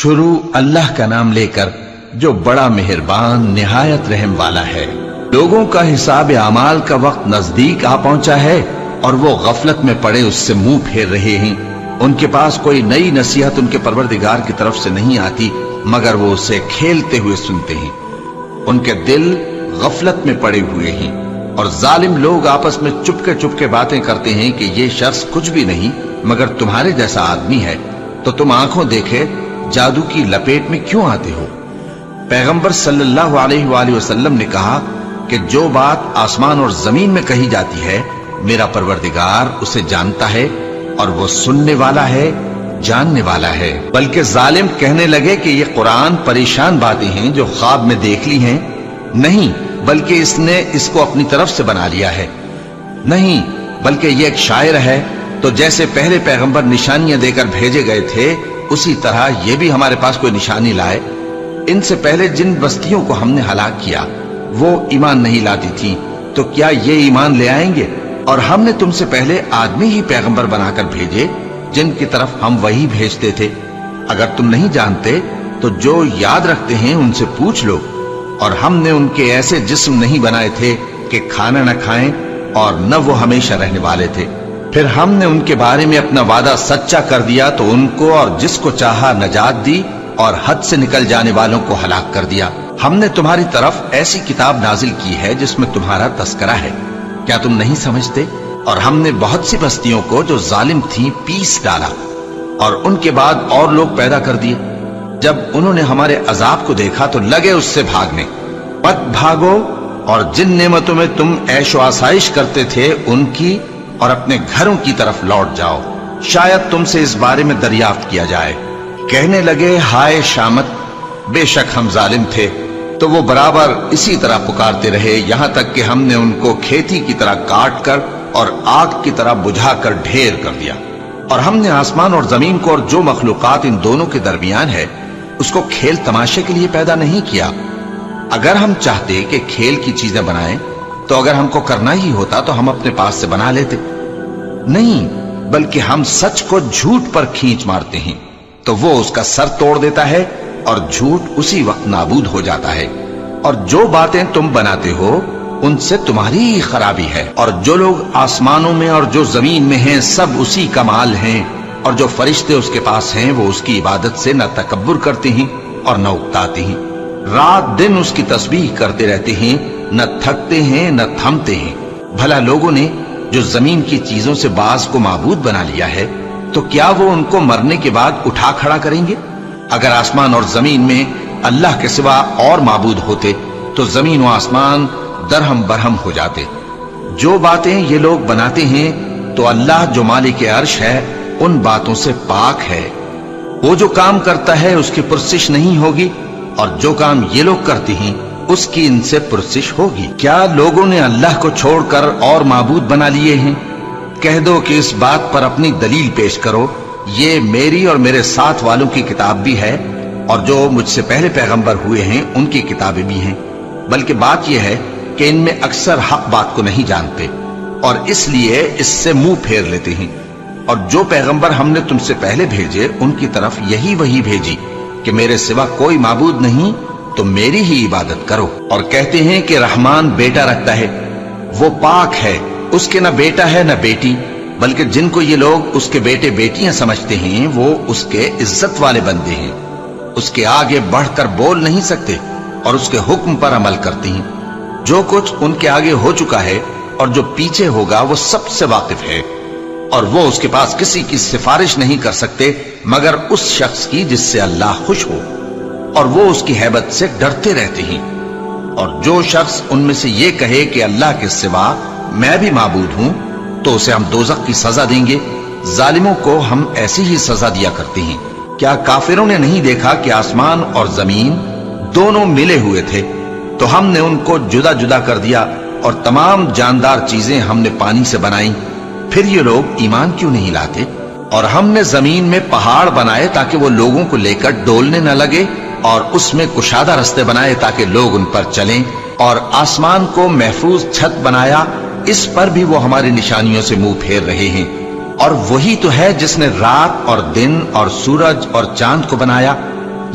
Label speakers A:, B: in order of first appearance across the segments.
A: शुरू अल्लाह का नाम लेकर जो बड़ा मेहरबान निहायत रहम वाला है। लोगों का हिसाब अमाल का वक्त नजदीक आ पहुंचा है और वो गफलत में पड़े उससे मुंह फेर रहे हैं। उनके पास कोई नई नसीहत उनके परवरदिगार की तरफ से नहीं आती मगर वो उसे खेलते हुए सुनते हैं। उनके दिल गफलत में पड़े हुए हैं और जालिम लोग आपस में चुपके चुपके बातें करते हैं कि ये शख्स कुछ भी नहीं मगर तुम्हारे जैसा आदमी है, तो तुम आंखों देखे जादू की लपेट में क्यों आते हो। पैगंबर सल्लल्लाहु अलैहि वसल्लम ने कहा कि जो बात आसमान और जमीन में कही जाती है मेरा परवरदिगार उसे जानता है और वो सुनने वाला है, जानने वाला है। बल्कि जालिम कहने लगे कि ये कुरान परेशान बातें हैं जो ख्वाब में देख ली हैं। नहीं, बल्कि इसने इसको अपनी तरफ से बना लिया है। नहीं, बल्कि ये एक शायर है। तो जैसे पहले पैगंबर निशानियां देकर भेजे गए थे उसी तरह ये भी हमारे पास कोई निशानी लाए। इनसे पहले जिन बस्तियों को हमने हलाक किया वो ईमान नहीं लाती थी, तो क्या ये ईमान ले आएंगे। और हमने तुमसे पहले आदमी ही पैगंबर बनाकर भेजे जिनकी तरफ हम वही भेजते थे। अगर तुम नहीं जानते तो जो याद रखते हैं उनसे पूछ लो। और हमने उनके ऐसे जिस्म नहीं बनाए थे कि खाना न खाएं और न वो हमेशा रहने वाले थे। फिर हमने उनके बारे में अपना वादा सच्चा कर दिया तो उनको और जिसको चाहा नजात दी और हद से निकल जाने वालों को हलाक कर दिया। हमने तुम्हारी तरफ ऐसी किताब नाजिल की है जिसमें तुम्हारा तस्करा है, क्या तुम नहीं समझते। और हमने बहुत सी बस्तियों को जो जालिम थी पीस डाला और उनके बाद और लोग पैदा कर दिए। जब उन्होंने हमारे अजाब को देखा तो लगे उससे भागने। मत भागो और जिन नेमतों में तुम ऐशो आसाइश करते थे उनकी और अपने घरों की तरफ लौट जाओ, शायद तुमसे इस बारे में दरियाफ्त किया जाए। कहने लगे हाय शामत, बेशक हम जालिम थे। तो वो बराबर इसी तरह पुकारते रहे यहां तक कि हमने उनको खेती की तरह काट कर और आग की तरह बुझाकर ढेर कर दिया। और हमने आसमान और जमीन को और जो मखलूकात इन दोनों के दरमियान है उसको खेल तमाशे के लिए पैदा नहीं किया। अगर हम चाहते कि खेल की चीजें बनाएं तो अगर हमको करना ही होता तो हम अपने पास से बना लेते। नहीं, बल्कि हम सच को झूठ पर खींच मारते हैं तो वो उसका सर तोड़ देता है और झूठ उसी वक्त नाबूद हो जाता है। और जो बातें तुम बनाते हो उनसे तुम्हारी ही खराबी है। और जो लोग आसमानों में और जो जमीन में हैं सब उसी का माल हैं और जो फरिश्ते उसके पास हैं वो उसकी इबादत से न तकब्बुर करते हैं और न उकताते हैं। रात दिन उसकी तस्बीह करते रहते हैं, न थकते हैं न थमते हैं। भला लोगों ने जो जमीन की चीजों से बाज को माबूद बना लिया है तो क्या वो उनको मरने के बाद उठा खड़ा करेंगे। अगर आसमान और जमीन में अल्लाह के सिवा और माबूद होते तो जमीन व आसमान दरहम बरहम हो जाते। जो बातें ये लोग बनाते हैं तो अल्लाह जो मालिक अर्श है उन बातों से पाक है। वो जो काम करता है उसकी पुरसिश नहीं होगी और जो काम ये लोग करते हैं उसकी इनसे पुरसिश होगी। क्या लोगों ने अल्लाह को छोड़कर और माबूद बना लिए हैं। कह दो कि इस बात पर अपनी दलील पेश करो। ये मेरी और मेरे साथ वालों की किताब भी है और जो मुझसे पहले पैगंबर हुए हैं उनकी किताबें भी हैं। बल्कि बात यह है कि इनमें अक्सर हक बात को नहीं जानते और इसलिए इससे मुंह फेर लेते हैं। और जो पैगंबर हमने तुमसे पहले भेजे उनकी तरफ यही वही भेजी कि मेरे सिवा कोई माबूद नहीं तो मेरी ही इबादत करो। और कहते हैं कि रहमान बेटा रखता है, वो पाक है, उसके न बेटा है न बेटी, बल्कि जिनको ये लोग उसके बेटे बेटियां समझते हैं वो उसके इज्जत वाले बंदे हैं। उसके आगे बढ़कर बोल नहीं सकते और उसके हुक्म पर अमल करते हैं। जो कुछ उनके आगे हो चुका है और जो पीछे होगा वो सबसे वाकिफ है और वो उसके पास किसी की सिफारिश नहीं कर सकते मगर उस शख्स की जिससे अल्लाह खुश हो और वो उसकी हैबत से डरते रहते हैं। और जो शख्स उनमें से ये कहे कि अल्लाह के सिवा मैं भी माबूद हूं तो उसे हम दोजख की सजा देंगे। जालिमों को हम ऐसी ही सजा दिया करते हैं। क्या काफिरों ने नहीं देखा कि आसमान और जमीन दोनों मिले हुए थे तो हमने उनको जुदा जुदा कर दिया और तमाम जानदार चीजें हमने पानी से बनाई। फिर ये लोग ईमान क्यों नहीं लाते। और हमने जमीन में पहाड़ बनाए ताकि वो लोगों को लेकर डोलने न लगे और उसमें कुशादा रास्ते बनाए ताकि लोग उन पर चलें। और आसमान को महफूज छत बनाया, इस पर भी वो हमारी निशानियों से मुंह फेर रहे हैं। और वही तो है जिसने रात और दिन और सूरज और चांद को बनाया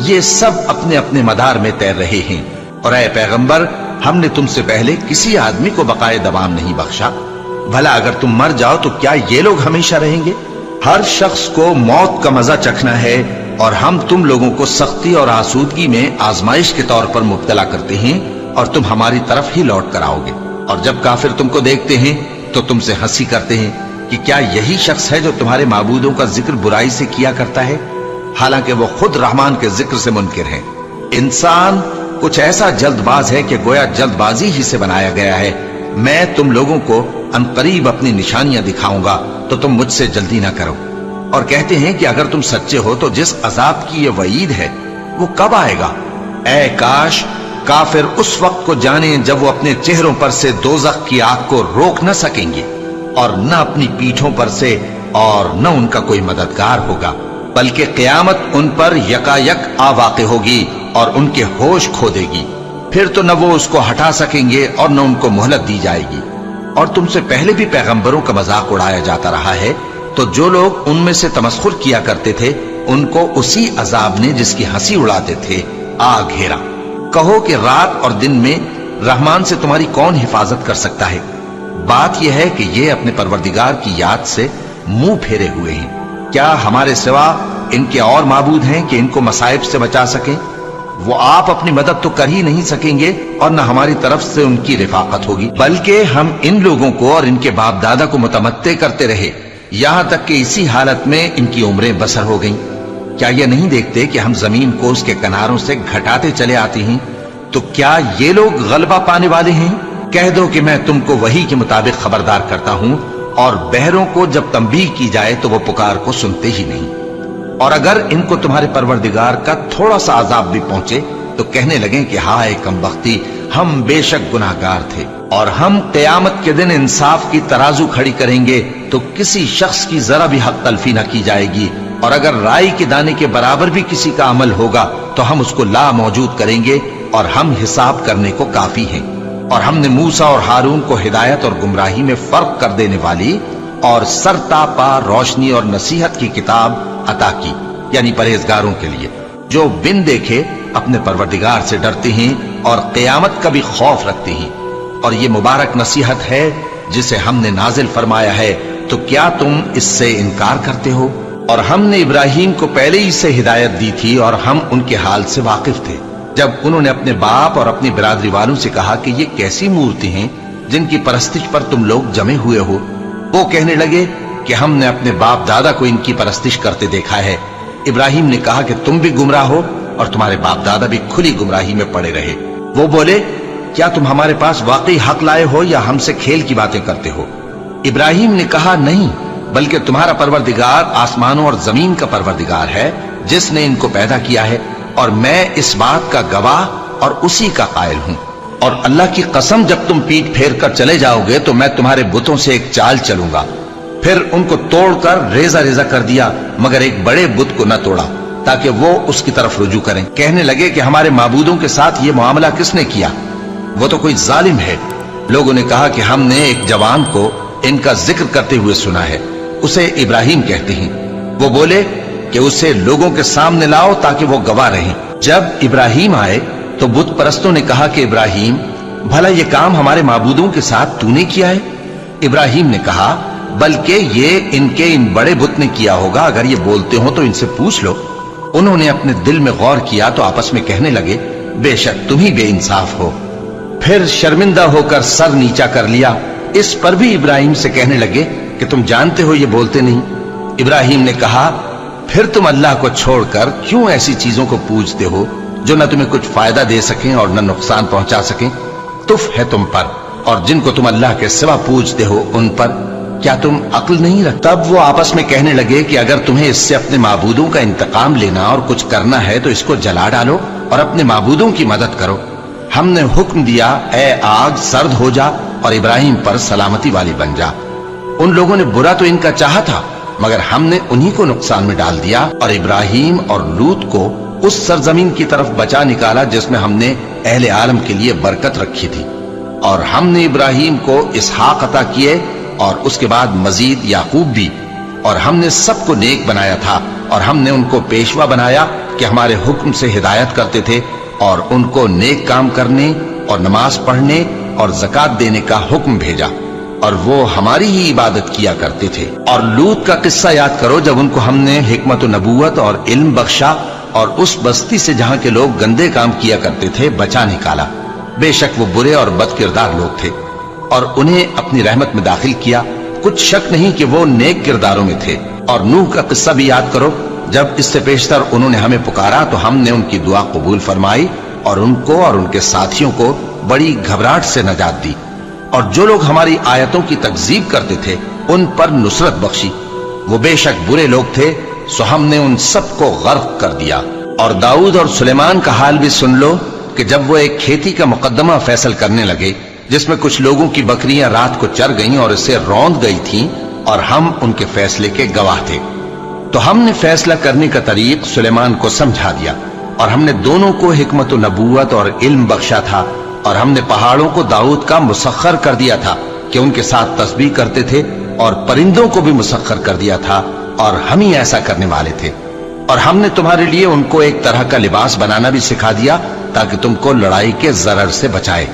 A: ये सब अपने अपने मदार में तैर रहे हैं। और ऐ पैगंबर, हमने तुमसे पहले किसी आदमी को बकाए दवाम नहीं बख्शा। भला अगर तुम मर जाओ तो क्या ये लोग हमेशा रहेंगे? हर शख्स को मौत का मजा चखना है, और हम तुम लोगों को सख्ती और आसूदगी में आजमाइश के तौर पर मुब्तला करते हैं, और तुम हमारी तरफ ही लौट कर आओगे। और जब काफिर तुमको देखते हैं तो तुमसे हंसी करते हैं कि क्या यही शख्स है जो तुम्हारे माबूदों का जिक्र बुराई से किया करता है, हालांकि वो खुद रहमान के जिक्र से मुनकिर है। इंसान कुछ ऐसा जल्दबाज है कि गोया जल्दबाजी ही से बनाया गया है। मैं तुम लोगों को अनकरीब अपनी निशानियां दिखाऊंगा, तो तुम मुझसे जल्दी ना करो। और कहते हैं कि अगर तुम सच्चे हो तो जिस अजाब की ये वईद है वो कब आएगा? ऐ काश काफिर उस वक्त को जाने जब वो अपने चेहरों पर से दोज़ख की आग को रोक न सकेंगे, और न अपनी पीठों पर से, और न उनका कोई मददगार होगा, बल्कि क़यामत उन पर यकायक आ वाक़े होगी और उनके होश खो देगी। फिर तो न वो उसको हटा सकेंगे और न उनको मोहलत दी जाएगी। और तुमसे पहले भी पैगंबरों का मजाक उड़ाया जाता रहा है, तो जो लोग उनमें से तमस्खुर किया करते थे उनको उसी अजाब ने जिसकी हंसी उड़ाते थे आ घेरा। कहो कि रात और दिन में रहमान से तुम्हारी कौन हिफाजत कर सकता है? बात यह है कि ये अपने परवरदिगार की याद से मुंह फेरे हुए हैं। क्या हमारे सिवा इनके और माबूद हैं कि इनको मसाइब से बचा सकें? वो आप अपनी मदद तो कर ही नहीं सकेंगे, और न हमारी तरफ से उनकी रिफाकत होगी, बल्कि हम इन लोगों को और इनके बाप दादा को मुतमत्ते करते रहे, यहां तक कि इसी हालत में इनकी उम्रें बसर हो गईं। क्या ये नहीं देखते कि हम जमीन को उसके किनारों से घटाते चले आते हैं? तो क्या ये लोग गलबा पाने वाले हैं? कह दो कि मैं तुमको वही के मुताबिक खबरदार करता हूं, और बहरों को जब तंबीह की जाए तो वो पुकार को सुनते ही नहीं। और अगर इनको तुम्हारे परवरदिगार का थोड़ा सा अजाब भी पहुंचे तो कहने लगे कि हाय कमबख्ती, हम बेशक गुनाहगार थे, और हम क़यामत के दिन इंसाफ की तराजू खड़ी करेंगे तो किसी शख्स की जरा भी हक तलफी न की जाएगी, और अगर राई के दाने के बराबर भी किसी का अमल होगा तो हम उसको ला मौजूद करेंगे, और हम हिसाब करने को काफी हैं। और हमने मूसा और हारून को हिदायत और गुमराही में फर्क कर देने वाली और सरतापा रोशनी और नसीहत की किताब अता की, यानी परहेजगारों के लिए, जो बिन देखे अपने परवरदिगार से डरते हैं और क़यामत का भी खौफ रखते हैं। और ये मुबारक नसीहत है जिसे हमने नाजिल फरमाया है, तो क्या तुम इससे इनकार करते हो? और हमने इब्राहिम को पहले ही से हिदायत दी थी, और हम उनके हाल से वाकिफ थे। जब उन्होंने अपने बाप और अपनी बिरादरी वालों से कहा कि ये कैसी मूर्ति हैं जिनकी परस्तिश पर तुम लोग जमे हुए हो, वो कहने लगे कि हमने अपने बाप दादा को इनकी परस्तिश करते देखा है। इब्राहिम ने कहा कि तुम भी गुमराह हो और तुम्हारे बाप दादा भी खुली गुमराही में पड़े रहे। वो बोले, क्या तुम हमारे पास वाकई हक लाए हो या हमसे खेल की बातें करते हो? इब्राहिम ने कहा, नहीं, बल्कि तुम्हारा परवरदिगार आसमानों और जमीन का परवरदिगार है जिसने इनको पैदा किया है, और मैं इस बात का गवाह और उसी का कायल हूं। और अल्लाह की कसम, जब तुम पीठ फेर कर चले जाओगे तो मैं तुम्हारे बुतों से एक चाल चलूंगा। फिर उनको तोड़कर रेजा रेजा कर दिया, मगर एक बड़े बुत को न तोड़ा ताकि वो उसकी तरफ रुजू करें। कहने लगे कि हमारे माबूदों के साथ ये मामला किसने किया? वो तो कोई जालिम है। लोगों ने कहा कि हमने एक जवान को इनका जिक्र करते हुए सुना है, उसे इब्राहिम कहते हैं। वो बोले कि उसे लोगों के सामने लाओ ताकि वो गवाह रहें। जब इब्राहिम आए तो बुत परस्तों ने कहा कि इब्राहिम, भला ये काम हमारे माबूदों के साथ तूने किया है? इब्राहिम ने कहा, बल्कि ये इनके इन बड़े बुत ने किया होगा। अगर ये बोलते हो तो इनसे पूछ लो। उन्होंने अपने दिल में गौर किया तो आपस में कहने लगे, बेशक तुम ही बेइंसाफ हो। फिर शर्मिंदा होकर सर नीचा कर लिया। इस पर भी इब्राहिम से कहने लगे कि तुम जानते हो ये बोलते नहीं। इब्राहिम ने कहा, फिर तुम अल्लाह को छोड़कर क्यों ऐसी चीजों को पूजते हो जो न तुम्हें कुछ फायदा दे सकें और न नुकसान पहुंचा सकें? तुफ है तुम पर, और जिनको तुम अल्लाह के सिवा पूजते हो उन पर। क्या तुम अक्ल नहीं रखते? तब वो आपस में कहने लगे कि अगर तुम्हें इससे अपने माबूदों का इंतकाम लेना और कुछ करना है तो इसको जला डालो और अपने माबूदों की मदद करो। हमने हुक्म दिया, ए आग सर्द हो जा और इब्राहिम पर सलामती वाली बन जा। उन लोगों ने बुरा तो इनका चाहा था, मगर हमने उन्हीं को नुकसान में डाल दिया और इब्राहिम और लूत को उस सरजमीन की तरफ बचा निकाला जिसमें हमने अहले आलम के लिए बरकत रखी थी। और हमने इब्राहिम को इसहाक अता किए और उसके बाद मजीद याकूब भी। और हमने सबको नेक बनाया था और हमने उनको पेशवा बनाया कि हमारे हुक्म से हिदायत करते थे और उनको नेक काम करने और नमाज पढ़ने और ज़कात देने का हुक्म भेजा और वो हमारी ही इबादत किया करते थे। और लूत का किस्सा याद करो जब उनको हमने हिकमत व नबूवत और इल्म बख्शा और उस बस्ती से जहां के लोग गंदे काम किया करते थे बचा निकाला। बेशक वो बुरे और बदकिरदार लोग थे और उन्हें अपनी रहमत में दाखिल किया। कुछ शक नहीं कि वो नेक किरदारों में थे। और नूह का किस्सा भी याद करो, जब इससे पेशतर उन्होंने हमें पुकारा तो हमने उनकी दुआ कबूल फरमाई और उनको और उनके साथियों को बड़ी घबराहट से नजात दी। और जो लोग हमारी आयतों की तकजीब करते थे उन पर नुसरत बख्शी। वो बेशक बुरे लोग थे, सो हमने उन सबको गर्क कर दिया। और दाऊद और सुलेमान का हाल भी सुन लो कि जब वो एक खेती का मुकदमा फैसल करने लगे जिसमें कुछ लोगों की बकरियां रात को चर गईं और इससे रौंद गई थीं और हम उनके फैसले के गवाह थे, तो हमने फैसला करने का तरीक सुलेमान को समझा दिया। और हमने दोनों को हिकमत व नबूवत और इल्म बख्शा था। और हमने पहाड़ों को दाऊद का मुसख्खर कर दिया था कि उनके साथ तस्बीह करते थे और परिंदों को भी मुसख्खर कर दिया था और हम ही ऐसा करने वाले थे। और हमने तुम्हारे लिए उनको एक तरह का लिबास बनाना भी सिखा दिया ताकि तुमको लड़ाई के जरर से बचाए।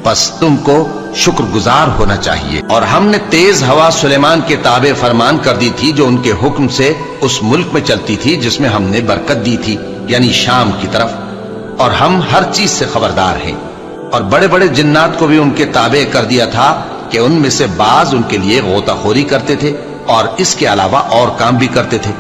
A: बस तुमको शुक्रगुजार होना चाहिए। और हमने तेज हवा सुलेमान के ताबे फरमान कर दी थी जो उनके हुक्म से उस मुल्क में चलती थी जिसमें हमने बरकत दी थी, यानी शाम की तरफ। और हम हर चीज से खबरदार हैं। और बड़े बड़े जिन्नात को भी उनके ताबे कर दिया था कि उनमें से बाज उनके लिए गोताखोरी करते थे और इसके अलावा और काम भी करते थे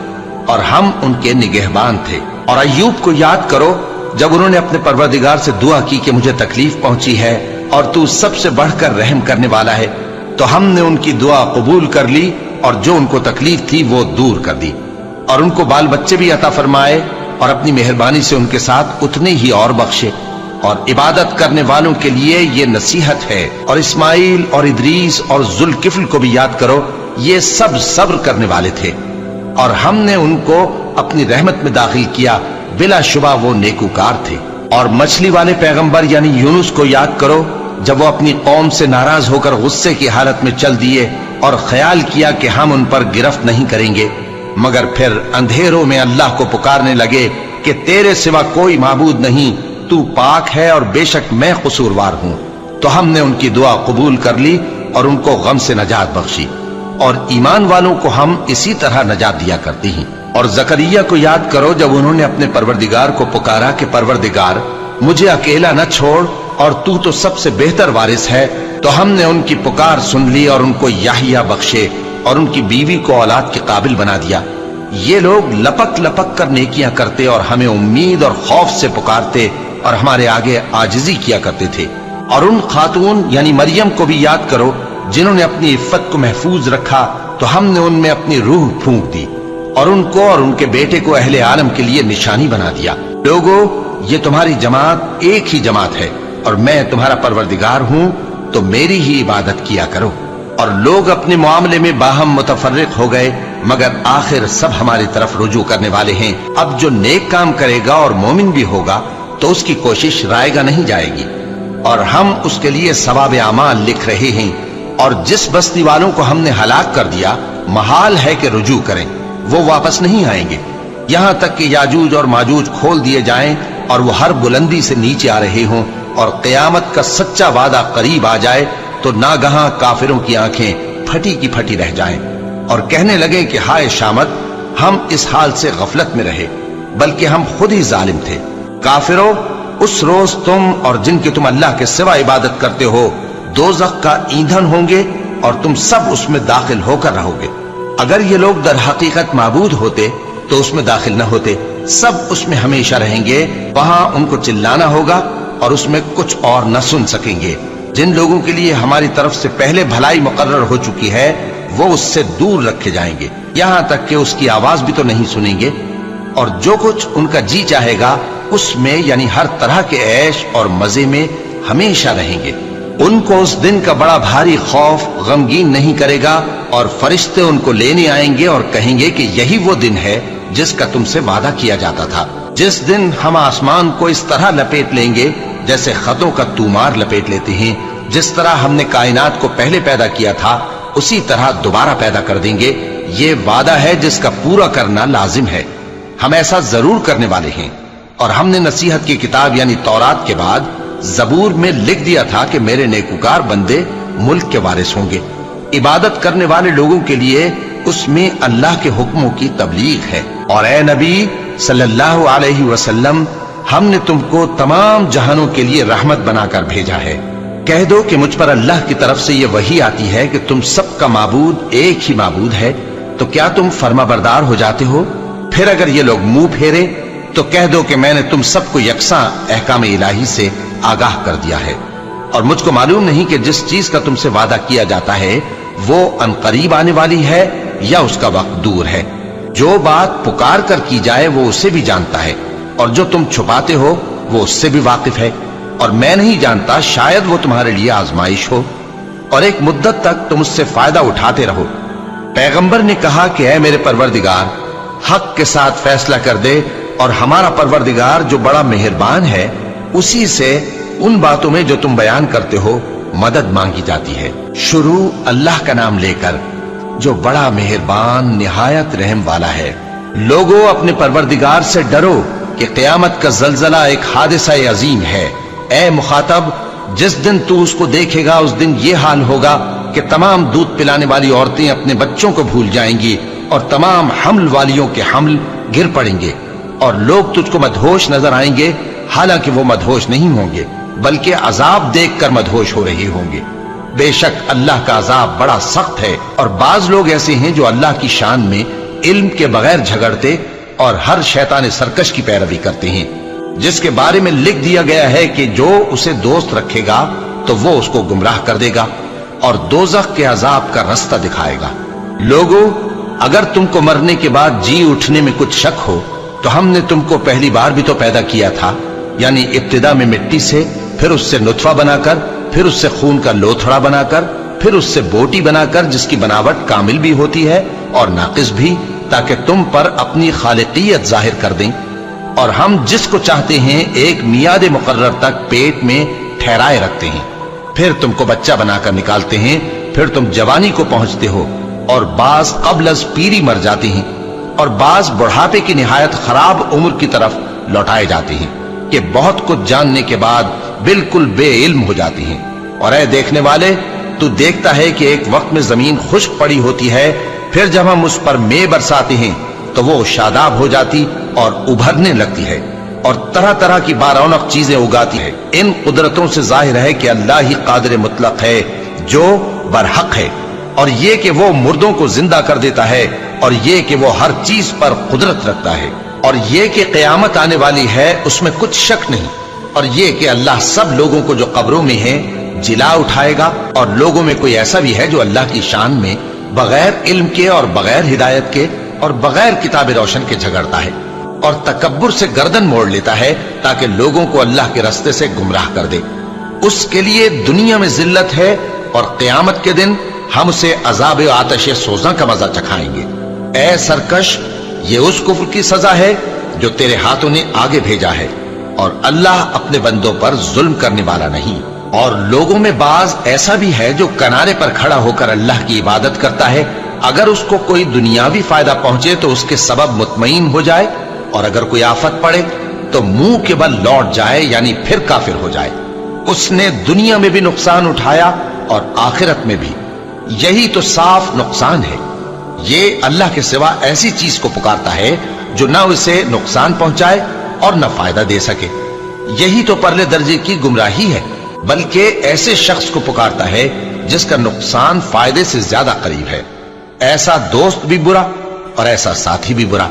A: और हम उनके निगहबान थे। और अय्यूब को याद करो जब उन्होंने अपने परवरदिगार से दुआ की कि मुझे तकलीफ पहुंची है और तू सबसे बढ़कर रहम करने वाला है, तो हमने उनकी दुआ कबूल कर ली और जो उनको तकलीफ थी वो दूर कर दी। और उनको बाल बच्चे भी अता फरमाए और अपनी मेहरबानी से उनके साथ उतने ही और बख्शे। और इबादत करने वालों के लिए ये नसीहत है। और इस्माइल और इदरीस और जुल्किफ्ल को भी याद करो, ये सब सब्र करने वाले थे और हमने उनको अपनी रहमत में दाखिल किया। बिलाशुबा वो नेकूकार थे। और मछली वाले पैगंबर यानी यूनुस को याद करो जब वो अपनी कौम से नाराज होकर गुस्से की हालत में चल दिए और ख्याल किया कि हम उन पर गिरफ्त नहीं करेंगे, मगर फिर अंधेरों में अल्लाह को पुकारने लगे कि तेरे सिवा कोई माबूद नहीं, तू पाक है और बेशक मैं कसूरवार हूं। तो हमने उनकी दुआ कबूल कर ली और उनको गम से नजात बख्शी। और ईमान वालों को हम इसी तरह नजात दिया करते हैं। और जकरिया को याद करो जब उन्होंने अपने परवरदिगार को पुकारा कि परवरदिगार मुझे अकेला न छोड़ और तू तो सबसे बेहतर वारिस है, तो हमने उनकी पुकार सुन ली और उनको याहिया बख्शे और उनकी बीवी को औलाद के काबिल बना दिया। ये लोग लपक लपक कर नेकियां करते और हमें उम्मीद और खौफ से पुकारते और हमारे आगे आजिजी किया करते थे। और उन खातून यानी मरियम को भी याद करो जिन्होंने अपनी इफ्फत को महफूज रखा, तो हमने उनमें अपनी रूह फूंक दी और उनको और उनके बेटे को अहले आलम के लिए निशानी बना दिया। लोगों, ये तुम्हारी जमात एक ही जमात है और मैं तुम्हारा परवरदिगार हूं, तो मेरी ही इबादत किया करो। और लोग अपने मामले में बाहम मुतफर्रिक हो गए, मगर आखिर सब हमारी तरफ रुजू करने वाले हैं। अब जो नेक काम करेगा और मोमिन भी होगा तो उसकी कोशिश रायगा नहीं जाएगी और हम उसके लिए सवाब अमाल लिख रहे हैं। और जिस बस्ती वालों को हमने हलाक कर दिया, महाल है कि रुजू करें, वो वापस नहीं आएंगे यहां तक कि याजूज और माजूज खोल दिए जाएं और वो हर बुलंदी से नीचे आ रहे हों और क़यामत का सच्चा वादा करीब आ जाए, तो नागहां काफिरों की आंखें फटी की फटी रह जाएं और कहने लगे कि हाय शामत, हम इस हाल से गफलत में रहे, बल्कि हम खुद ही जालिम थे। काफिरों, उस रोज तुम और जिनकी तुम अल्लाह के सिवा इबादत करते हो दोज़ख का ईंधन होंगे और तुम सब उसमें दाखिल होकर रहोगे। अगर ये लोग दर हकीकत माबूद होते तो उसमें दाखिल न होते, सब उसमें हमेशा रहेंगे। वहां उनको चिल्लाना होगा और उसमें कुछ और न सुन सकेंगे। जिन लोगों के लिए हमारी तरफ से पहले भलाई मुकर्रर हो चुकी है वो उससे दूर रखे जाएंगे, यहां तक कि उसकी आवाज भी तो नहीं सुनेंगे। और जो कुछ उनका जी चाहेगा उसमें यानी हर तरह के ऐश और मजे में हमेशा रहेंगे। उनको उस दिन का बड़ा भारी खौफ गमगीन नहीं करेगा और फरिश्ते उनको लेने आएंगे और कहेंगे कि यही वो दिन है जिसका तुमसे वादा किया जाता था, जिस दिन हम आसमान को इस तरह लपेट लेंगे जैसे खतों का तूमार लपेट लेते हैं। जिस तरह हमने कायनात को पहले पैदा किया था उसी तरह दोबारा पैदा कर देंगे। ये वादा है जिसका पूरा करना लाजिम है। हम ऐसा जरूर करने वाले हैं। और हमने नसीहत की किताब यानी तौरात के बाद जबूर में लिख दिया था कि मेरे नेकुकार बंदे मुल्क के वारिस होंगे। इबादत करने वाले लोगों के लिए उसमें अल्लाह के हुक्मों की तबलीग है। और ए नबी सल्लल्लाहु अलैहि वसल्लम, हमने तुमको तमाम जहानों के लिए रहमत बनाकर भेजा है। कह दो कि मुझ पर अल्लाह की तरफ से ये वही आती है कि तुम सबका माबूद एक ही माबूद है, तो क्या तुम फर्माबरदार हो जाते हो? फिर अगर ये लोग मुंह फेरे तो कह दो कि मैंने तुम सबको यकसां अहकाम इलाही से आगाह कर दिया है। और मुझको मालूम नहीं कि जिस चीज का तुमसे वादा किया जाता है वो अनकरीब आने वाली है या उसका वक्त दूर है। जो बात पुकार कर की जाए वो उसे भी जानता है, और जो तुम छुपाते हो वो उससे भी वाकिफ है। और मैं नहीं जानता, शायद वो तुम्हारे लिए आजमाइश हो और एक मुद्दत तक तुम उससे फायदा उठाते रहो। पैगंबर ने कहा कि ऐ मेरे परवरदिगार, हक के साथ फैसला कर दे, और हमारा परवरदिगार जो बड़ा मेहरबान है उसी से उन बातों में जो तुम बयान करते हो मदद मांगी जाती है। शुरू अल्लाह का नाम लेकर जो बड़ा मेहरबान निहायत रहम वाला है। लोगों, अपने परवरदिगार से डरो कि क़यामत का जलजला एक हादिसा अजीम है। ए मुखातब, जिस दिन तू उसको देखेगा उस दिन ये हाल होगा कि तमाम दूध पिलाने वाली औरतें अपने बच्चों को भूल जाएंगी और तमाम हमल वालियों के हमल गिर पड़ेंगे, और लोग तुझको मदहोश नजर आएंगे, हालांकि वो मदहोश नहीं होंगे बल्कि अजाब देखकर मदहोश हो रहे होंगे। बेशक अल्लाह का अजाब बड़ा सख्त है। और बाज लोग ऐसे हैं जो अल्लाह की शान में इल्म के बगैर झगड़ते और हर शैतान सरकश की पैरवी करते हैं, जिसके बारे में लिख दिया गया है कि जो उसे दोस्त रखेगा तो वो उसको गुमराह कर देगा और दोजख के अजाब का रास्ता दिखाएगा। लोगों, अगर तुमको मरने के बाद जी उठने में कुछ शक हो तो हमने तुमको पहली बार भी तो पैदा किया था, यानी इब्तिदा में मिट्टी से, फिर उससे नुतफा बनाकर, फिर उससे खून का लोथड़ा बनाकर, फिर उससे बोटी बनाकर जिसकी बनावट कामिल भी होती है और नाकिस भी, ताकि तुम पर अपनी खालिकियत जाहिर कर दें। और हम जिसको चाहते हैं एक मियाद मुकर्रर तक पेट में ठहराए रखते हैं, फिर तुमको बच्चा बनाकर निकालते हैं, फिर तुम जवानी को पहुंचते हो, और बाज कब्ल अज पीरी मर जाते हैं, और बाज बुढ़ापे की निहायत खराब उम्र की तरफ लौटाए जाते हैं कि बहुत कुछ जानने के बाद बिल्कुल बेइल्म हो जाती हैं। और ऐ देखने वाले, तू देखता है कि एक वक्त में जमीन खुश्क पड़ी होती है, फिर जब हम उस पर मे बरसाते हैं तो वो शादाब हो जाती और उभरने लगती है और तरह तरह की बारौनक चीजें उगाती है। इन कुदरतों से जाहिर है कि अल्लाह ही कादिर मुतलक है जो बरहक है, और ये कि वो मुर्दों को जिंदा कर देता है, और ये कि वो हर चीज पर कुदरत रखता है, और ये कि क़यामत आने वाली है उसमें कुछ शक नहीं, और ये कि अल्लाह सब लोगों को जो कब्रों में है जिला उठाएगा। और लोगों में कोई ऐसा भी है जो अल्लाह की शान में बगैर इल्म के और बगैर हिदायत के और बगैर किताब रोशन के झगड़ता है और तकब्बुर से गर्दन मोड़ लेता है ताकि लोगों को अल्लाह के रास्ते से गुमराह कर दे। उसके लिए दुनिया में जिल्लत है और क़यामत के दिन हम उसे अजाब आतिश सोजा का मजा चखाएंगे। ऐ सरकश, ये उस कुफ्र की सजा है जो तेरे हाथों ने आगे भेजा है, और अल्लाह अपने बंदों पर जुल्म करने वाला नहीं। और लोगों में बाज ऐसा भी है जो किनारे पर खड़ा होकर अल्लाह की इबादत करता है, अगर उसको कोई दुनियावी फायदा पहुंचे तो उसके सबब मुतमईन हो जाए, और अगर कोई आफत पड़े तो मुंह के बल लौट जाए, यानी फिर काफिर हो जाए। उसने दुनिया में भी नुकसान उठाया और आखिरत में भी। यही तो साफ नुकसान है। ये अल्लाह के सिवा ऐसी चीज को पुकारता है जो ना उसे नुकसान पहुंचाए और न फायदा दे सके। यही तो परले दर्जे की गुमराही है। बल्कि ऐसे शख्स को पुकारता है जिसका नुकसान फायदे से ज्यादा करीब है। ऐसा दोस्त भी बुरा और ऐसा साथी भी बुरा।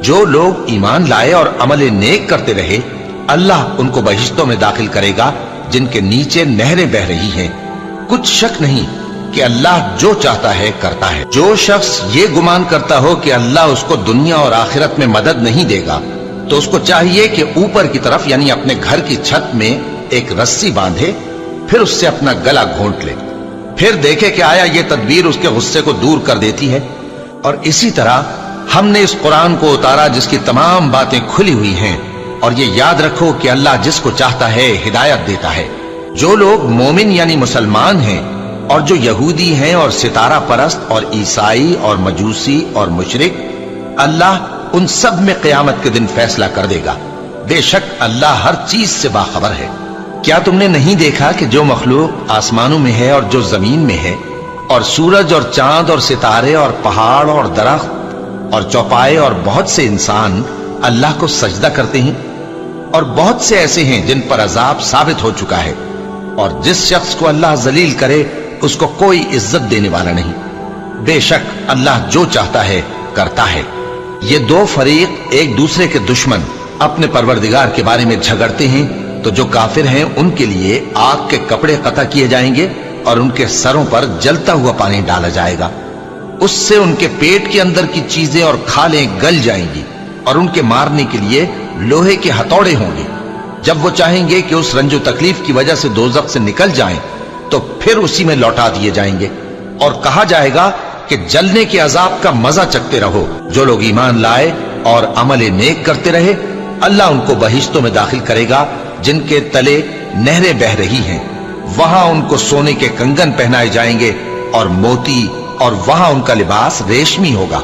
A: जो लोग ईमान लाए और अमल नेक करते रहे, अल्लाह उनको बहिश्तों में दाखिल करेगा जिनके नीचे नहरें बह रही हैं। कुछ शक नहीं कि अल्लाह जो चाहता है करता है। जो शख्स ये गुमान करता हो कि अल्लाह उसको दुनिया और आखिरत में मदद नहीं देगा, तो उसको चाहिए कि ऊपर की तरफ यानी अपने घर की छत में एक रस्सी बांधे, फिर उससे अपना गला घोंट ले, फिर देखे कि आया ये तदबीर उसके गुस्से को दूर कर देती है। और इसी तरह हमने इस कुरान को उतारा जिसकी तमाम बातें खुली हुई हैं। और ये याद रखो कि अल्लाह जिसको चाहता है हिदायत देता है। जो लोग मोमिन यानी मुसलमान हैं और जो यहूदी हैं और सितारा परस्त और ईसाई और मजूसी और मुशरिक, अल्लाह उन सब में क़यामत के दिन फैसला कर देगा। बेशक अल्लाह हर चीज से बाखबर है। क्या तुमने नहीं देखा कि जो मखलूक आसमानों में है और जो जमीन में है, और सूरज और चांद और सितारे और पहाड़ और दरख्त और चौपाए और बहुत से इंसान अल्लाह को सजदा करते हैं, और बहुत से ऐसे हैं जिन पर अजाब साबित हो चुका है, और जिस शख्स को अल्लाह जलील करे उसको कोई इज्जत देने वाला नहीं। बेशक अल्लाह जो चाहता है करता है। ये दो फरीक एक दूसरे के दुश्मन अपने परवरदिगार के बारे में झगड़ते हैं, तो जो काफिर हैं उनके लिए आग के कपड़े कता किए जाएंगे और उनके सरों पर जलता हुआ पानी डाला जाएगा। उससे उनके पेट के अंदर की चीजें और खालें गल जाएंगी, और उनके मारने के लिए लोहे के हथौड़े होंगे। जब वो चाहेंगे कि उस रंजो तकलीफ की वजह से दोजख से निकल जाएं, तो फिर उसी में लौटा दिए जाएंगे, और कहा जाएगा कि जलने के अजाब का मजा चखते रहो। जो लोग ईमान लाए और अमल नेक करते रहे, अल्लाह उनको बहिश्तों में दाखिल करेगा जिनके तले नहरें बह रही हैं। वहां उनको सोने के कंगन पहनाए जाएंगे और मोती, और वहां उनका लिबास रेशमी होगा,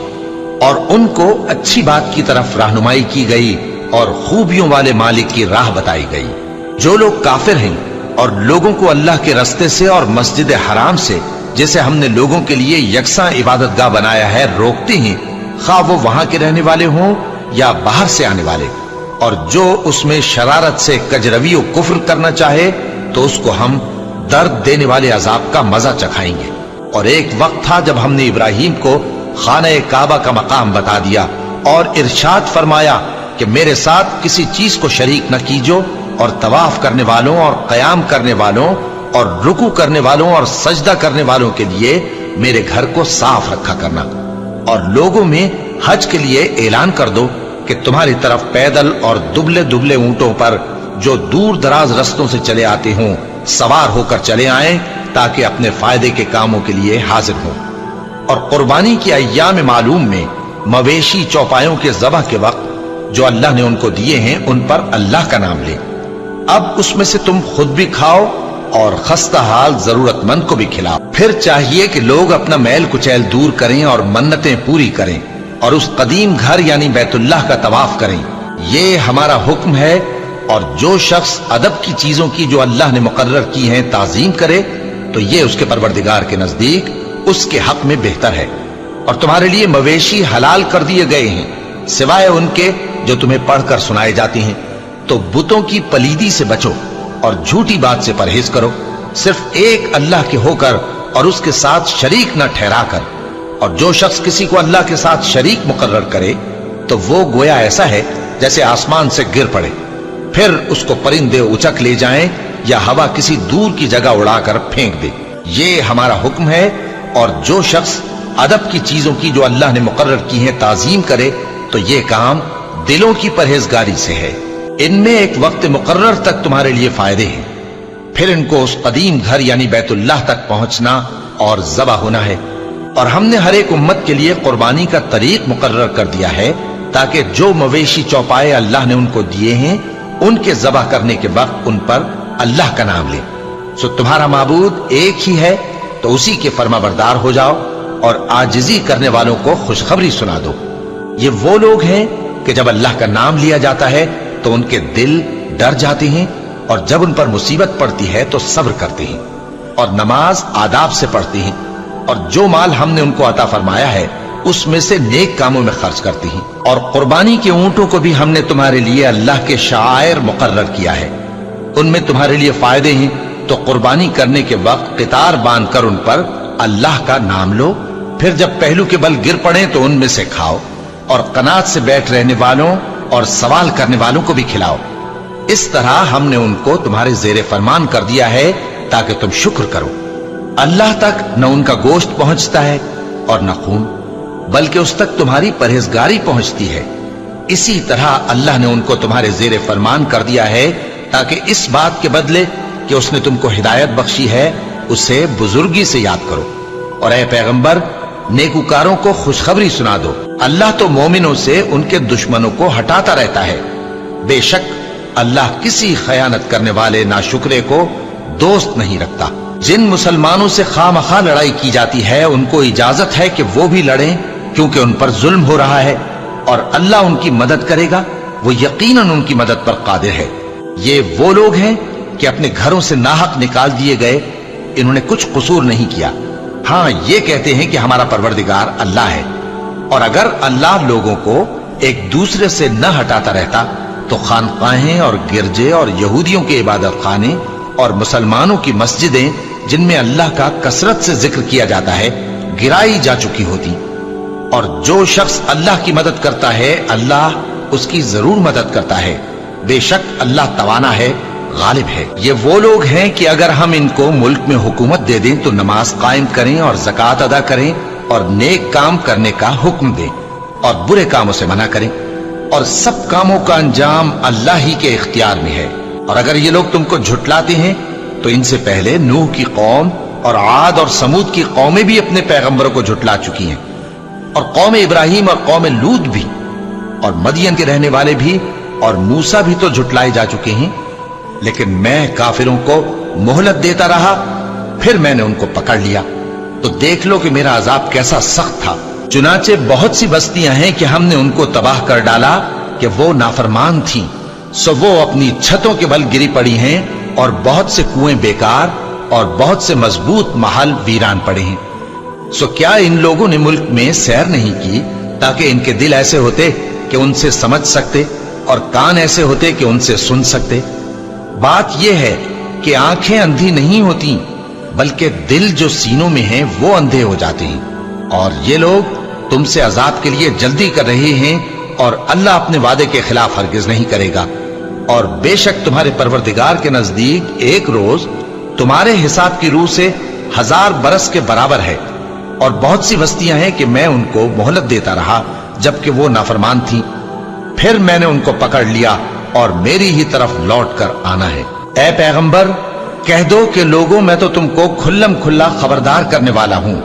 A: और उनको अच्छी बात की तरफ रहनुमाई की गई और खूबियों वाले मालिक की राह बताई गई। जो लोग काफिर हैं और लोगों को अल्लाह के रस्ते से और मस्जिद हराम से, जिसे हमने लोगों के लिए यकसा इबादतगाह बनाया है, रोकते हैं, खा वो वहां के रहने वाले हों या बाहर से आने वाले, और जो उसमें शरारत से कजरवी और कुफ्र करना चाहे तो उसको हम दर्द देने वाले अजाब का मजा चखाएंगे। और एक वक्त था जब हमने इब्राहिम को खाने काबा का मकाम बता दिया और इरशाद फरमाया कि मेरे साथ किसी चीज को शरीक न कीजो, और तवाफ करने वालों और कयाम करने वालों और रुकू करने वालों और सजदा करने वालों के लिए मेरे घर को साफ रखा करना। और लोगों में हज के लिए ऐलान कर दो कि तुम्हारी तरफ पैदल और दुबले दुबले ऊंटों पर जो दूर दराज रस्तों से चले आते हों, सवार होकर चले आएं, ताकि अपने फायदे के कामों के लिए हाजिर हों। और कुर्बानी की अय्याम मालूम में मवेशी चौपायों के ज़बह के वक्त जो अल्लाह ने उनको दिए हैं, उन पर अल्लाह का नाम लें। अब उसमें से तुम खुद भी खाओ और खस्ता हाल जरूरतमंद को भी खिलाओ। फिर चाहिए कि लोग अपना मैल कुचैल दूर करें और मन्नतें पूरी करें, और उस कदीम घर यानी बैतुल्लाह का तवाफ करें। ये हमारा हुक्म है। और जो शख्स अदब की चीजों की जो अल्लाह ने मुकर्रर की हैं ताजीम करे, तो ये उसके परवरदिगार के नजदीक उसके हक में बेहतर है। और तुम्हारे लिए मवेशी हलाल कर दिए गए हैं, सिवाय उनके जो तुम्हें पढ़कर सुनाए जाते हैं। तो बुतों की पलीदी से बचो और झूठी बात से परहेज करो, सिर्फ एक अल्लाह के होकर और उसके साथ शरीक न ठहरा कर। और जो शख्स किसी को अल्लाह के साथ शरीक मुकर्रर करे, तो वो गोया ऐसा है जैसे आसमान से गिर पड़े, फिर उसको परिंदे उचक ले जाएं या हवा किसी दूर की जगह उड़ाकर फेंक दे। ये हमारा हुक्म है। और जो शख्स अदब की चीजों की जो अल्लाह ने मुकर्रर की हैं ताजीम करे, तो ये काम दिलों की परहेजगारी से है। इनमें एक वक्त मुकर्रर तक तुम्हारे लिए फायदे हैं, फिर इनको उस कदीम घर यानी बैतुल्लाह तक पहुंचना और ज़बह होना है। और हमने हर एक उम्मत के लिए कुर्बानी का तरीक मुकर्रर कर दिया है, ताकि जो मवेशी चौपाए अल्लाह ने उनको दिए हैं, उनके ज़बह करने के वक्त उन पर अल्लाह का नाम ले। सो तुम्हारा माबूद एक ही है, तो उसी के फर्माबरदार हो जाओ और आजिजी करने वालों को खुशखबरी सुना दो। ये वो लोग हैं कि जब अल्लाह का नाम लिया जाता है तो उनके दिल डर जाते हैं, और जब उन पर मुसीबत पड़ती है तो सब्र करते हैं और नमाज आदाब से पढ़ते हैं, और जो माल हमने उनको अता फरमाया है उसमें से नेक कामों में खर्च करते हैं। और कुर्बानी के ऊंटों को भी हमने तुम्हारे लिए अल्लाह के शायर मुकर्रर किया है, उनमें तुम्हारे लिए फायदे हैं। तो कुर्बानी करने के वक्त कितार बांध कर उन पर अल्लाह का नाम लो, फिर जब पहलू के बल गिर पड़े तो उनमें से खाओ, और कनात से बैठ रहने वालों और सवाल करने वालों को भी खिलाओ। इस तरह हमने उनको तुम्हारे जेरे फरमान कर दिया है ताकि तुम शुक्र करो। अल्लाह तक न उनका गोश्त पहुंचता है और न खून, बल्कि उस तक तुम्हारी परहेजगारी पहुंचती है। इसी तरह अल्लाह ने उनको तुम्हारे जेरे फरमान कर दिया है, ताकि इस बात के बदले कि उसने तुमको हिदायत बख्शी है, उसे बुजुर्गी से याद करो। और ऐ पैगंबर, नेकुकारों को खुशखबरी सुना दो। अल्लाह तो मोमिनों से उनके दुश्मनों को हटाता रहता है। बेशक अल्लाह किसी खयानत करने वाले नाशुक्रे को दोस्त नहीं रखता। जिन मुसलमानों से खामखा लड़ाई की जाती है, उनको इजाजत है कि वो भी लड़ें, क्योंकि उन पर जुल्म हो रहा है। اور اللہ ان کی مدد کرے گا، وہ یقیناً ان کی مدد پر قادر ہے۔ یہ وہ لوگ ہیں کہ اپنے گھروں سے ناحق نکال دیے گئے، انہوں نے کچھ قصور نہیں کیا، ہاں یہ کہتے ہیں کہ ہمارا پروردگار اللہ ہے۔ اور اگر اللہ لوگوں کو ایک دوسرے سے نہ ہٹاتا رہتا تو خانقاہیں اور گرجے اور یہودیوں کے عبادت خانے اور مسلمانوں کی مسجدیں جن میں اللہ کا کثرت سے ذکر کیا جاتا ہے گرائی جا چکی ہوتی۔ اور جو شخص اللہ کی مدد کرتا ہے اللہ اس کی ضرور مدد کرتا ہے، بے شک اللہ توانا ہے، غالب ہے۔ یہ وہ لوگ ہیں کہ اگر ہم ان کو ملک میں حکومت دے دیں تو نماز قائم کریں اور زکوٰۃ ادا کریں اور نیک کام کرنے کا حکم دیں اور برے کاموں سے منع کریں، اور سب کاموں کا انجام اللہ ہی کے اختیار میں ہے۔ اور اگر یہ لوگ تم کو جھٹلاتے ہیں تو ان سے پہلے نوح کی قوم اور عاد اور سمود کی قومیں بھی اپنے پیغمبروں کو جھٹلا چکی ہیں، اور قوم ابراہیم اور قوم لوط بھی، اور مدین کے رہنے والے بھی، اور موسیٰ بھی تو جھٹلائے جا چکے ہیں۔ لیکن میں کافروں کو مہلت دیتا رہا، پھر میں نے ان کو پکڑ لیا، تو دیکھ لو کہ میرا عذاب کیسا سخت تھا۔ چنانچہ بہت سی بستیاں ہیں کہ ہم نے ان کو تباہ کر ڈالا کہ وہ نافرمان تھیں، سو وہ اپنی چھتوں کے بل گری پڑی ہیں، اور بہت سے کنویں بیکار اور بہت سے مضبوط محل ویران پڑے ہیں۔ سو کیا ان لوگوں نے ملک میں سیر نہیں کی تاکہ ان کے دل ایسے ہوتے کہ ان سے سمجھ سکتے اور کان ایسے ہوتے کہ ان سے سن سکتے؟ بات یہ ہے کہ آنکھیں اندھی نہیں ہوتی بلکہ دل جو سینوں میں ہیں وہ اندھے ہو جاتے ہیں۔ اور یہ لوگ تم سے عذاب کے لیے جلدی کر رہے ہیں، اور اللہ اپنے وعدے کے خلاف ہرگز نہیں کرے گا۔ اور بے شک تمہارے پروردگار کے نزدیک ایک روز تمہارے حساب کی روح سے 1000 برس کے برابر ہے۔ اور بہت سی بستیاں ہیں کہ میں ان کو مہلت دیتا رہا جبکہ وہ نافرمان تھیں، پھر میں نے ان کو پکڑ لیا اور میری ہی طرف لوٹ کر آنا ہے۔ اے پیغمبر کہہ دو کہ لوگوں میں تو تم کو کھلم کھلا خبردار کرنے والا ہوں،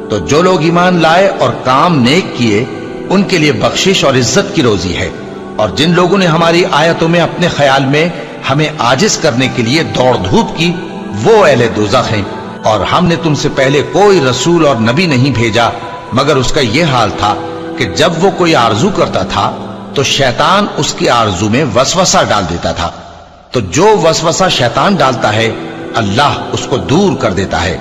A: تو جو لوگ ایمان لائے اور کام نیک کیے ان کے لیے بخشش اور عزت کی روزی ہے، اور جن لوگوں نے ہماری آیتوں میں اپنے خیال میں ہمیں عاجز کرنے کے لیے دوڑ دھوپ کی وہ اہل دوزخ ہیں۔ اور ہم نے تم سے پہلے کوئی رسول اور نبی نہیں بھیجا مگر اس کا یہ حال تھا کہ جب وہ کوئی آرزو کرتا تھا تو شیطان اس کی آرزو میں وسوسہ ڈال دیتا تھا، تو جو وسوسہ شیطان ڈالتا ہے اللہ اس کو دور کر دیتا ہے،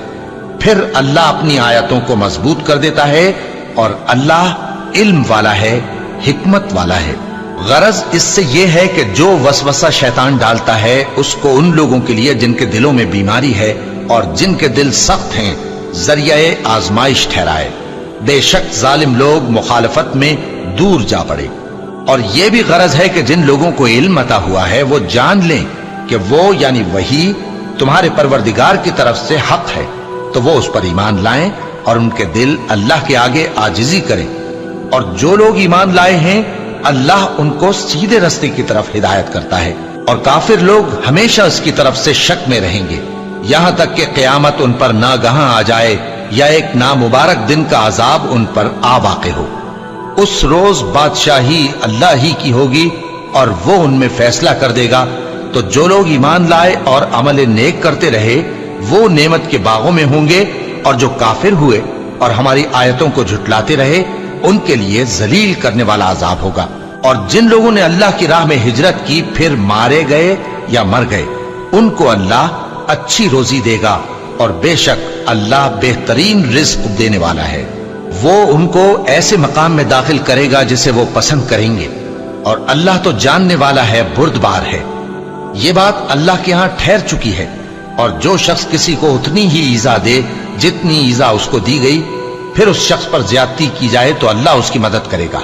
A: پھر اللہ اپنی آیتوں کو مضبوط کر دیتا ہے، اور اللہ علم والا ہے، حکمت والا ہے۔ غرض اس سے یہ ہے کہ جو وسوسہ شیطان ڈالتا ہے اس کو ان لوگوں کے لیے جن کے دلوں میں بیماری ہے اور جن کے دل سخت ہیں ذریعہ آزمائش ٹھہرائے۔ بے شک ظالم لوگ مخالفت میں دور جا پڑے۔ اور یہ بھی غرض ہے کہ جن لوگوں کو علم عطا ہوا ہے وہ جان لیں کہ وہ یعنی وحی تمہارے پروردگار کی طرف سے حق ہے، تو وہ اس پر ایمان لائیں اور ان کے دل اللہ کے آگے عاجزی کریں۔ اور جو لوگ ایمان لائے ہیں اللہ ان کو سیدھے رستے کی طرف ہدایت کرتا ہے، اور کافر لوگ ہمیشہ اس کی طرف سے شک میں رہیں گے یہاں تک کہ قیامت ان پر ناگہاں آ جائے یا ایک نامبارک دن کا عذاب ان پر آ واقع ہو۔ اس روز بادشاہی اللہ ہی کی ہوگی اور وہ ان میں فیصلہ کر دے گا، تو جو لوگ ایمان لائے اور عمل نیک کرتے رہے وہ نعمت کے باغوں میں ہوں گے، اور جو کافر ہوئے اور ہماری آیتوں کو جھٹلاتے رہے ان کے لیے ذلیل کرنے والا عذاب ہوگا۔ اور جن لوگوں نے اللہ کی راہ میں ہجرت کی پھر مارے گئے یا مر گئے ان کو اللہ اچھی روزی دے گا، اور بے شک اللہ بہترین رزق دینے والا ہے۔ وہ ان کو ایسے مقام میں داخل کرے گا جسے وہ پسند کریں گے، اور اللہ تو جاننے والا ہے، بردبار ہے۔ یہ بات اللہ کے ہاں ٹھہر چکی ہے، اور جو شخص کسی کو اتنی ہی ایذا دے جتنی ایذا اس کو دی گئی، پھر اس شخص پر زیادتی کی جائے تو اللہ اس کی مدد کرے گا۔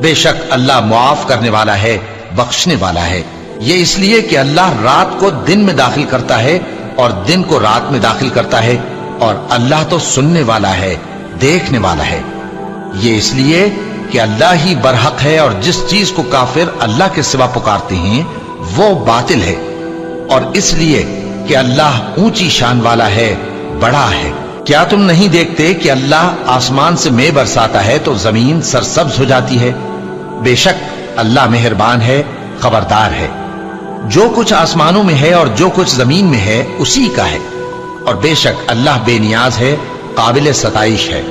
A: بے شک اللہ معاف کرنے والا ہے، بخشنے والا ہے۔ یہ اس لیے کہ اللہ رات کو دن میں داخل کرتا ہے اور دن کو رات میں داخل کرتا ہے، اور اللہ تو سننے والا ہے، دیکھنے والا ہے۔ یہ اس لیے کہ اللہ ہی برحق ہے، اور جس چیز کو کافر اللہ کے سوا پکارتے ہیں وہ باطل ہے، اور اس لیے کہ اللہ اونچی شان والا ہے، بڑا ہے۔ کیا تم نہیں دیکھتے کہ اللہ آسمان سے مے برساتا ہے تو زمین سرسبز ہو جاتی ہے؟ بے شک اللہ مہربان ہے، خبردار ہے۔ جو کچھ آسمانوں میں ہے اور جو کچھ زمین میں ہے اسی کا ہے، اور بے شک اللہ بے نیاز ہے، قابل ستائش ہے۔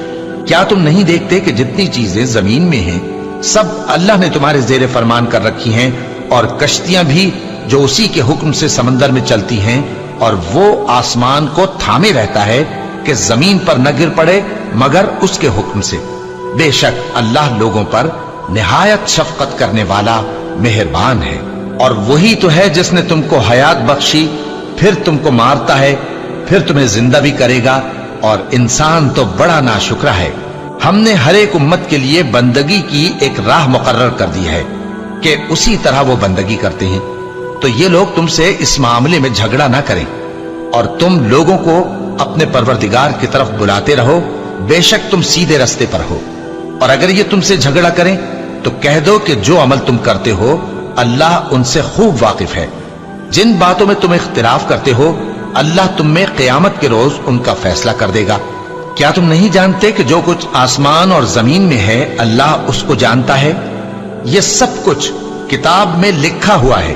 A: کیا تم نہیں دیکھتے کہ جتنی چیزیں زمین میں ہیں सब अल्लाह ने तुम्हारे जेर फरमान कर रखी हैं, और कश्तियां भी जो उसी के हुक्म से समंदर में चलती हैं, और वो आसमान को थामे रहता है कि जमीन पर न गिर पड़े मगर उसके हुक्म से। बेशक अल्लाह लोगों पर निहायत शफकत करने वाला मेहरबान है। और वही तो है जिसने तुमको हयात बख्शी, फिर तुमको मारता है, फिर तुम्हें जिंदा भी करेगा, और इंसान तो बड़ा नाशुक्रा है। हमने हर एक उम्मत के लिए बंदगी की एक राह मुकर्रर कर दी है कि उसी तरह वो बंदगी करते हैं। तो ये लोग तुमसे इस मामले में झगड़ा ना करें, और तुम लोगों को अपने परवरदिगार की तरफ बुलाते रहो, बेशक तुम सीधे रास्ते पर हो। और अगर ये तुमसे झगड़ा करें तो कह दो कि जो अमल तुम करते हो अल्लाह उनसे खूब वाकिफ है। जिन बातों में तुम इख्तिलाफ करते हो अल्लाह तुम में क़यामत के रोज उनका फैसला कर देगा। क्या तुम नहीं जानते कि जो कुछ आसमान और जमीन में है अल्लाह उसको जानता है? ये सब कुछ किताब में लिखा हुआ है।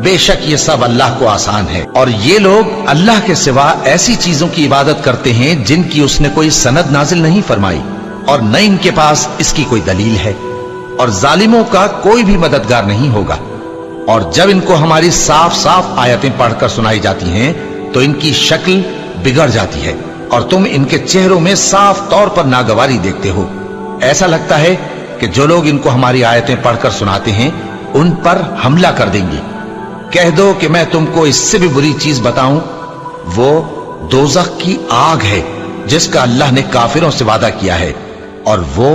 A: बेशक ये सब अल्लाह को आसान है। और ये लोग अल्लाह के सिवा ऐसी चीजों की इबादत करते हैं जिनकी उसने कोई सनद नाजिल नहीं फरमाई, और न इनके पास इसकी कोई दलील है, और जालिमों का कोई भी मददगार नहीं होगा। और जब इनको हमारी साफ साफ आयतें पढ़कर सुनाई जाती हैं तो इनकी शक्ल बिगड़ जाती है, और तुम इनके चेहरों में साफ तौर पर नागवारी देखते हो। ऐसा लगता है कि जो लोग इनको हमारी आयतें पढ़कर सुनाते हैं उन पर हमला कर देंगे। कह दो कि मैं तुमको इससे भी बुरी चीज बताऊं, वो दोज़ख की आग है जिसका अल्लाह ने काफिरों से वादा किया है, और वो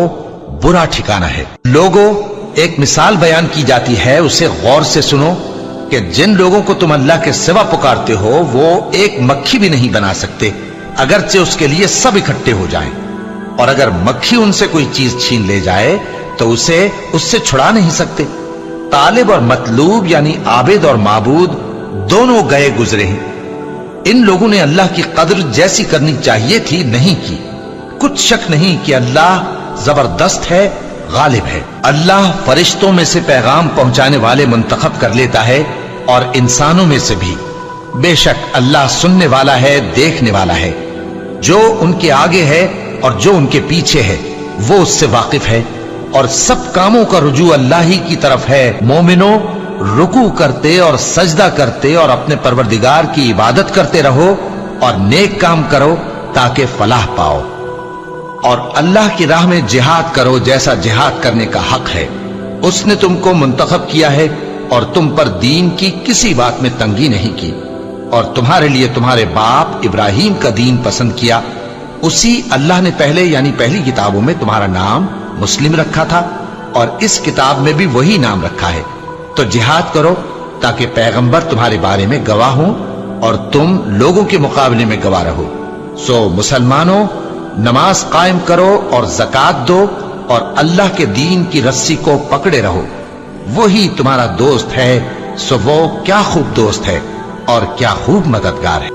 A: बुरा ठिकाना है। लोगों, एक मिसाल बयान की जाती है, उसे गौर से सुनो कि जिन लोगों को तुम अल्लाह के सिवा पुकारते हो वो एक मक्खी भी नहीं बना सकते, अगरचे उसके लिए सब इकट्ठे हो जाएं। और अगर मक्खी उनसे कोई चीज छीन ले जाए तो उसे उससे छुड़ा नहीं सकते। तालिब और मतलूब यानी आबिद और माबूद दोनों गए गुजरे हैं। इन लोगों ने अल्लाह की कदर जैसी करनी चाहिए थी नहीं की। कुछ शक नहीं कि अल्लाह जबरदस्त है, गालिब है। अल्लाह फरिश्तों में से पैगाम पहुंचाने वाले मुंतखब कर लेता है और इंसानों में से भी। बेशक अल्लाह सुनने वाला है, देखने वाला है। जो उनके आगे है और जो उनके पीछे है वो उससे वाकिफ है, और सब कामों का रुजू अल्लाह ही की तरफ है। मोमिनो, रुकू करते और सजदा करते और अपने परवरदिगार की इबादत करते रहो और नेक काम करो ताकि फलाह पाओ। और अल्लाह की राह में जिहाद करो जैसा जिहाद करने का हक है। उसने तुमको मुंतखब किया है और तुम पर दीन की किसी बात में तंगी नहीं की, और तुम्हारे लिए तुम्हारे बाप इब्राहिम का दीन पसंद किया। उसी अल्लाह ने पहले यानी पहली किताबों में तुम्हारा नाम मुस्लिम रखा था, और इस किताब में भी वही नाम रखा है। तो जिहाद करो ताकि पैगंबर तुम्हारे बारे में गवाह हो और तुम लोगों के मुकाबले में गवाह रहो। सो मुसलमानों, नमाज कायम करो और ज़कात दो और अल्लाह के दीन की रस्सी को पकड़े रहो। वही तुम्हारा दोस्त है। सो वो क्या खूब दोस्त है और क्या खूब मददगार है।